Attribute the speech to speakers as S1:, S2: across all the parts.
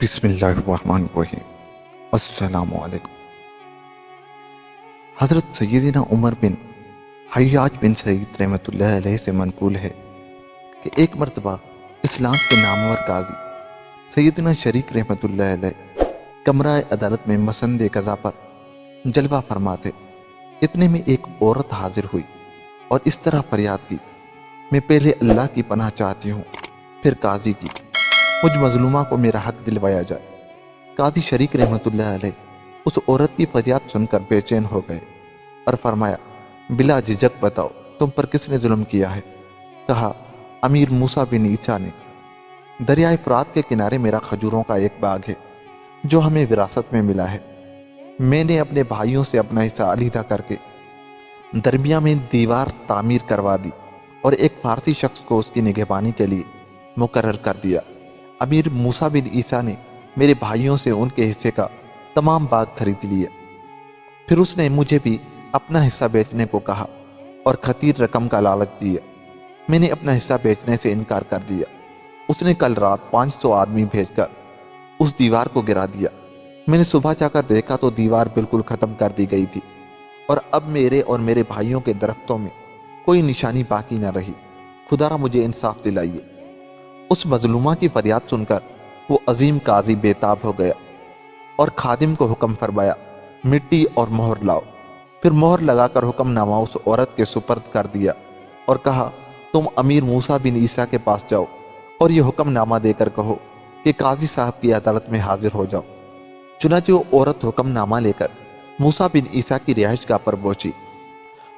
S1: بسم اللہ الرحمن الرحیم۔ السلام علیکم۔ حضرت سیدنا عمر بن حیاج بن سعید رحمۃ اللہ علیہ سے منقول ہے کہ ایک مرتبہ اسلام کے نامور قاضی سیدنا شریک رحمۃ اللہ علیہ کمرہ عدالت میں مسند قضا پر جلوہ فرماتے، اتنے میں ایک عورت حاضر ہوئی اور اس طرح فریاد کی، میں پہلے اللہ کی پناہ چاہتی ہوں، پھر قاضی کی، مجھ مظلومہ کو میرا حق دلوایا جائے۔ قاضی شریک رحمۃ اللہ علیہ اس عورت کی فریاد سن کر بے چین ہو گئے اور فرمایا، بلا جھجک بتاؤ تم پر کس نے ظلم کیا ہے؟ کہا، امیر موسیٰ بن عیسیٰ نے۔ دریائے فرات کے کنارے میرا کھجوروں کا ایک باغ ہے جو ہمیں وراثت میں ملا ہے۔ میں نے اپنے بھائیوں سے اپنا حصہ علیحدہ کر کے درمیان میں دیوار تعمیر کروا دی اور ایک فارسی شخص کو اس کی نگہبانی کے لیے مقرر کر دیا۔ امیر موسیٰ بن عیسیٰ نے میرے بھائیوں سے ان کے حصے کا تمام باغ خرید لیا۔ پھر اس نے مجھے بھی اپنا حصہ بیچنے کو کہا اور خطیر رقم کا لالچ دیا۔ میں نے اپنا حصہ بیچنے سے انکار کر دیا۔ اس نے کل رات 500 آدمی بھیج کر اس دیوار کو گرا دیا۔ میں نے صبح جا کر دیکھا تو دیوار بالکل ختم کر دی گئی تھی اور اب میرے اور میرے بھائیوں کے درختوں میں کوئی نشانی باقی نہ رہی۔ خدا را مجھے انصاف دلائیے۔ اس مظلومہ کی فریاد سن کر وہ عظیم قاضی بے تاب ہو گیا اور خادم کو حکم فرمایا، مٹی اور مہر لاؤ۔ پھر مہر لگا کر حکم نامہ اس عورت کے سپرد کر دیا اور کہا، تم امیر موسیٰ بن عیسیٰ کے پاس جاؤ اور یہ حکم نامہ دے کر کہو کہ قاضی صاحب کی عدالت میں حاضر ہو جاؤ۔ چنانچہ وہ عورت حکم نامہ لے کر موسیٰ بن عیسیٰ کی رہائش گاہ پر پہنچی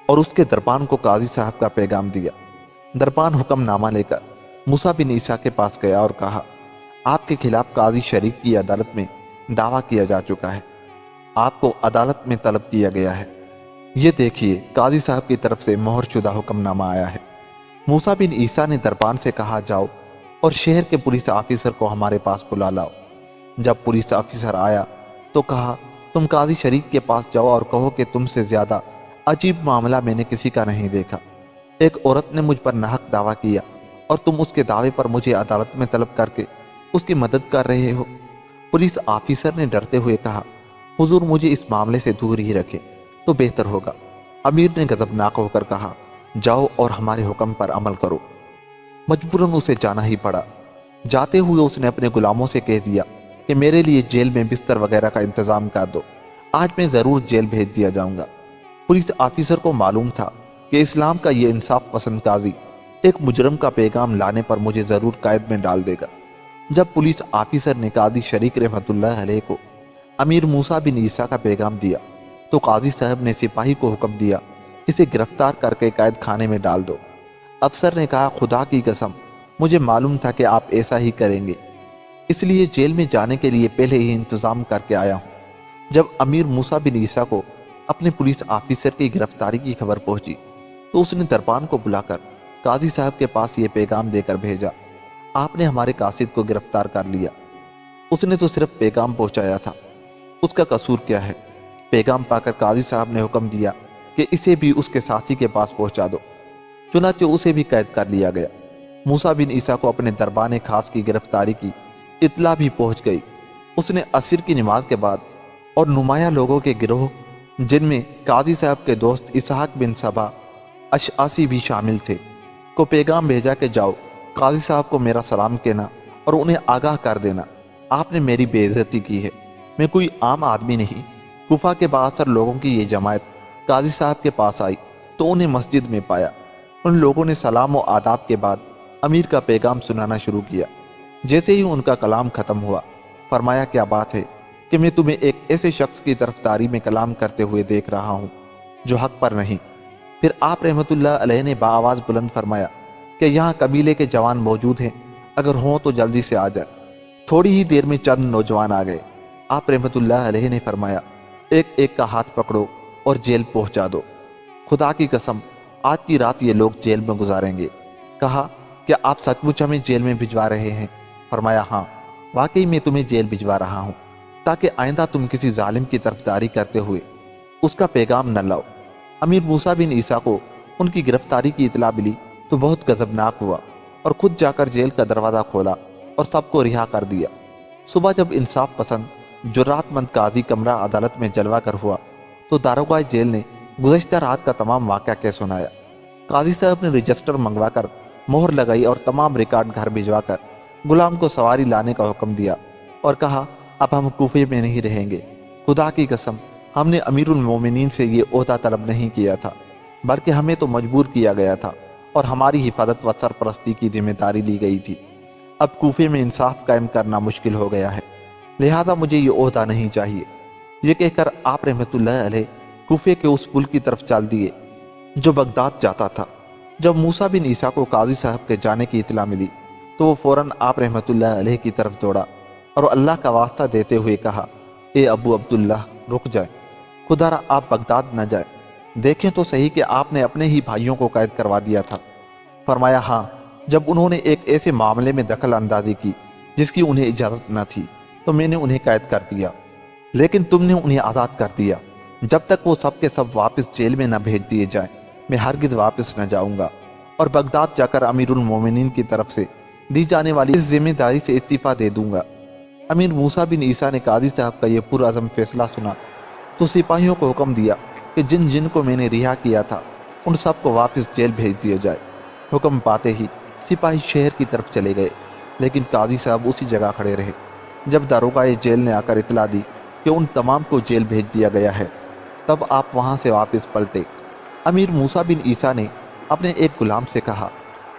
S1: اور اس کے دربان کو قاضی صاحب کا پیغام دیا۔ دربان حکم نامہ لے کر موسیٰ بن عیسیٰ کے پاس گیا اور کہا، آپ کے خلاف قاضی شریک کی عدالت میں دعویٰ کیا جا چکا ہے، آپ کو عدالت میں طلب کیا گیا ہے۔ یہ دیکھیے، قاضی صاحب کی طرف سے مہر شدہ حکم نامہ آیا ہے۔ موسیٰ بن عیسیٰ نے دربان سے کہا، جاؤ اور شہر کے پولیس آفیسر کو ہمارے پاس بلا لاؤ۔ جب پولیس آفیسر آیا تو کہا، تم قاضی شریک کے پاس جاؤ اور کہو کہ تم سے زیادہ عجیب معاملہ میں نے کسی کا نہیں دیکھا۔ ایک عورت نے مجھ پر ناحق دعویٰ کیا اور تم اس کے دعوے پر مجھے عدالت میں طلب کر کے اس کی مدد کر رہے ہو۔ پولیس آفیسر نے ڈرتے ہوئے کہا، حضور مجھے اس معاملے سے دور ہی رکھے تو بہتر ہوگا۔ امیر نے غضبناک ہو کر کہا، جاؤ اور ہمارے حکم پر عمل کرو۔ مجبوراً اسے جانا ہی پڑا۔ جاتے ہوئے اس نے اپنے غلاموں سے کہہ دیا کہ میرے لیے جیل میں بستر وغیرہ کا انتظام کر دو، آج میں ضرور جیل بھیج دیا جاؤں گا۔ پولیس آفیسر کو معلوم تھا کہ اسلام کا یہ انصاف پسند قاضی ایک مجرم کا پیغام لانے پر مجھے ضرور قید میں ڈال دے گا۔ جب پولیس آفیسر نے قاضی شریک رحمۃ اللہ علیہ کو امیر موسیٰ بن عیسیٰ کا پیغام دیا تو قاضی صاحب نے سپاہی کو حکم دیا، اسے گرفتار کر کے قید خانے میں ڈال دو۔ افسر نے کہا، خدا کی قسم مجھے معلوم تھا کہ آپ ایسا ہی کریں گے، اس لیے جیل میں جانے کے لیے پہلے ہی انتظام کر کے آیا ہوں۔ جب امیر موسیٰ بن عیسیٰ کو اپنے پولیس آفیسر کی گرفتاری کی خبر پہنچی تو اس نے دربان کو بلا کر قاضی صاحب کے پاس یہ پیغام دے کر بھیجا، آپ نے ہمارے قاصد کو گرفتار کر لیا۔ اس نے تو صرف پیغام پہنچایا تھا، اس کا قصور کیا ہے؟ پیغام پا کر قاضی صاحب نے حکم دیا کہ اسے بھی اس کے ساتھی کے پاس پہنچا دو۔ چنانچہ اسے بھی قید کر لیا گیا۔ موسیٰ بن عیسیٰ کو اپنے دربان خاص کی گرفتاری کی اطلاع بھی پہنچ گئی۔ اس نے عصر کی نماز کے بعد اور نمایاں لوگوں کے گروہ، جن میں قاضی صاحب کے دوست اسحاق بن صبا اشعثی بھی شامل تھے، کو پیغام بھیجا کہ جاؤ قاضی صاحب کو میرا سلام کہنا اور انہیں آگاہ کر دینا، آپ نے میری بے عزتی کی ہے، میں کوئی عام آدمی نہیں۔ کوفہ کے بااثر لوگوں کی یہ جماعت قاضی صاحب کے پاس آئی تو انہیں مسجد میں پایا۔ ان لوگوں نے سلام و آداب کے بعد امیر کا پیغام سنانا شروع کیا۔ جیسے ہی ان کا کلام ختم ہوا، فرمایا، کیا بات ہے کہ میں تمہیں ایک ایسے شخص کی طرفداری میں کلام کرتے ہوئے دیکھ رہا ہوں جو حق پر نہیں۔ پھر آپ رحمت اللہ علیہ نے بآواز بلند فرمایا کہ یہاں قبیلے کے جوان موجود ہیں، اگر ہوں تو جلدی سے آ جائے۔ تھوڑی ہی دیر میں چند نوجوان آ گئے۔ آپ رحمت اللہ علیہ نے فرمایا، ایک ایک کا ہاتھ پکڑو اور جیل پہنچا دو۔ خدا کی قسم آج کی رات یہ لوگ جیل میں گزاریں گے۔ کہا، کیا آپ سچ مچ ہمیں جیل میں بھجوا رہے ہیں؟ فرمایا، ہاں واقعی میں تمہیں جیل بھجوا رہا ہوں تاکہ آئندہ تم کسی ظالم کی طرفداری کرتے ہوئے اس کا پیغام نہ لاؤ۔ امیر موسیٰ بن عیسیٰ کو ان کی گرفتاری کی اطلاع ملی تو بہت غضبناک ہوا اور خود جا کر جیل کا دروازہ کھولا اور سب کو رہا کر دیا۔ صبح جب انصاف پسند جرات مند قاضی کمرہ عدالت میں جلوہ گر ہوا تو داروغہ جیل نے گزشتہ رات کا تمام واقعہ کہہ سنایا۔ قاضی صاحب نے رجسٹر منگوا کر مہر لگائی اور تمام ریکارڈ گھر بھجوا کر غلام کو سواری لانے کا حکم دیا اور کہا اب ہم کوفے میں نہیں رہیں گے۔ خدا کی قسم ہم نے امیر المومنین سے یہ عہدہ طلب نہیں کیا تھا، بلکہ ہمیں تو مجبور کیا گیا تھا اور ہماری حفاظت و سرپرستی کی ذمہ داری لی گئی تھی۔ اب کوفے میں انصاف قائم کرنا مشکل ہو گیا ہے، لہذا مجھے یہ عہدہ نہیں چاہیے۔ یہ کہہ کر آپ رحمت اللہ علیہ کوفے کے اس پل کی طرف چل دیے جو بغداد جاتا تھا۔ جب موسیٰ بن عیسیٰ کو قاضی صاحب کے جانے کی اطلاع ملی تو وہ فوراً آپ رحمت اللہ علیہ کی طرف دوڑا اور اللہ کا واسطہ دیتے ہوئے کہا، اے ابو عبداللہ رک جائیں، خدا را آپ بغداد نہ جائیں، دیکھیں تو صحیح کہ آپ نے اپنے ہی بھائیوں کو قید کروا دیا تھا۔ فرمایا ہاں، جب انہوں نے ایک ایسے معاملے میں دخل اندازی کی جس کی انہیں اجازت نہ تھی تو میں نے انہیں قید کر دیا، لیکن تم نے انہیں آزاد کر دیا۔ جب تک وہ سب کے سب واپس جیل میں نہ بھیج دیے جائیں میں ہرگز واپس نہ جاؤں گا اور بغداد جا کر امیر المومنین کی طرف سے دی جانے والی اس ذمہ داری سے استعفیٰ دے دوں گا۔ امیر موسیٰ بن عیسیٰ نے قاضی صاحب کا یہ پرعزم فیصلہ سنا تو سپاہیوں کو حکم دیا کہ جن جن کو میں نے رہا کیا تھا ان سب کو واپس جیل بھیج دیا جائے۔ حکم پاتے ہی سپاہی شہر کی طرف چلے گئے، لیکن قاضی صاحب اسی جگہ کھڑے رہے۔ جب داروغہ جیل نے آ کر اطلاع دی کہ ان تمام کو جیل بھیج دیا گیا ہے تب آپ وہاں سے واپس پلٹے۔ امیر موسیٰ بن عیسیٰ نے اپنے ایک غلام سے کہا،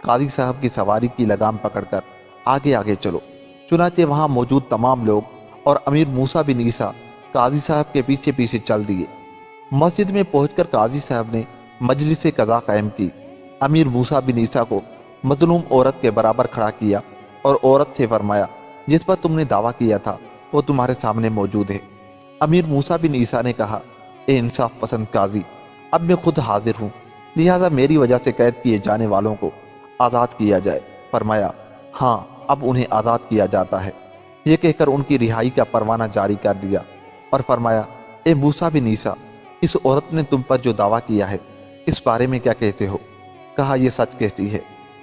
S1: قاضی صاحب کی سواری کی لگام پکڑ کر آگے آگے چلو۔ چنانچہ وہاں موجود تمام لوگ اور امیر موسیٰ بن عیسیٰ قاضی صاحب کے پیچھے پیچھے چل دیے۔ مسجد میں پہنچ کر قاضی صاحب نے مجلس قضا قائم کی۔ امیر موسیٰ بن عیسیٰ کو مظلوم عورت کے برابر کھڑا کیا اور عورت سے فرمایا، جس پر تم نے دعویٰ کیا تھا وہ تمہارے سامنے موجود ہے۔ امیر موسیٰ بن عیسیٰ نے کہا، اے انصاف پسند قاضی، اب میں خود حاضر ہوں، لہٰذا میری وجہ سے قید کیے جانے والوں کو آزاد کیا جائے۔ فرمایا، ہاں اب انہیں آزاد کیا جاتا ہے۔ یہ کہہ کر ان کی رہائی کا پروانہ جاری کر دیا اور فرمایا، اے موسیٰ بن عیسیٰ، اس عورت نے تم پر جو دعویٰ کیا ہے اس بارے میں کیا کہتے ہو؟ کہا، یہ سچ کہتی ہے۔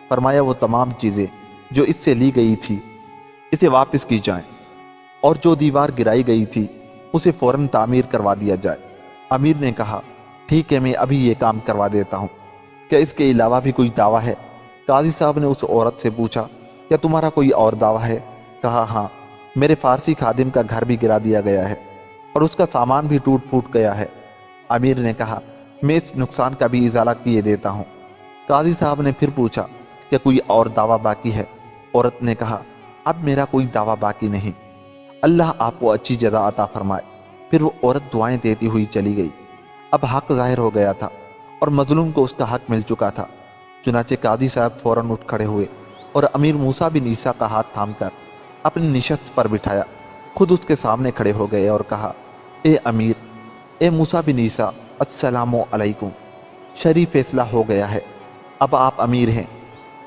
S1: فرمایا، وہ تمام چیزیں جو اس سے لی گئی تھی اسے واپس کی جائیں اور جو دیوار گرائی گئی تھی اسے فوراً تعمیر کروا دیا جائے۔ امیر نے کہا، ٹھیک ہے، میں ابھی یہ کام کروا دیتا ہوں۔ کیا اس کے علاوہ بھی کوئی دعویٰ ہے؟ قاضی صاحب نے اس عورت سے پوچھا، کیا تمہارا کوئی اور دعویٰ ہے؟ کہا، ہاں، میرے فارسی خادم کا گھر بھی گرا دیا گیا ہے اور اس کا سامان بھی ٹوٹ پھوٹ گیا ہے۔ امیر نے کہا، میں اس نقصان کا بھی ازالہ کیے دیتا ہوں۔ قاضی صاحب نے پھر پوچھا، کیا کوئی اور دعویٰ باقی ہے؟ عورت نے کہا، اب میرا کوئی دعویٰ باقی نہیں، اللہ آپ کو اچھی جزا عطا فرمائے۔ پھر وہ عورت دعائیں دیتی ہوئی چلی گئی۔ اب حق ظاہر ہو گیا تھا اور مظلوم کو اس کا حق مل چکا تھا۔ چنانچہ قاضی صاحب فوراً اٹھ کھڑے ہوئے اور امیر موسیٰ بن عیسیٰ کا ہاتھ تھام کر اپنی نشست پر بٹھایا، خود اس کے سامنے کھڑے ہو گئے اور کہا، اے امیر، اے موسیٰ بن عیسیٰ، السلام علیکم، شرعی فیصلہ ہو گیا ہے، اب آپ امیر ہیں،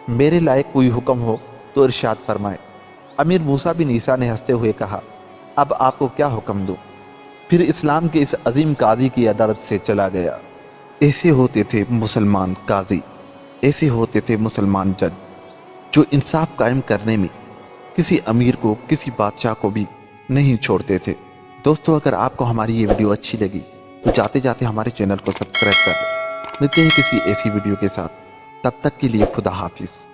S1: میرے لائق کوئی حکم ہو تو ارشاد فرمائیں۔ امیر موسیٰ بن عیسیٰ نے ہنستے ہوئے کہا، اب آپ کو کیا حکم دوں؟ پھر اسلام کے اس عظیم قاضی کی عدالت سے چلا گیا۔ ایسے ہوتے تھے مسلمان قاضی، ایسے ہوتے تھے مسلمان جج، جو انصاف قائم کرنے میں کسی امیر کو، کسی بادشاہ کو بھی نہیں چھوڑتے تھے۔ دوستو، اگر آپ کو ہماری یہ ویڈیو اچھی لگی تو جاتے جاتے ہمارے چینل کو سبسکرائب کر لیں۔ ملتے ہیں کسی ایسی ویڈیو کے ساتھ، تب تک کے لیے خدا حافظ۔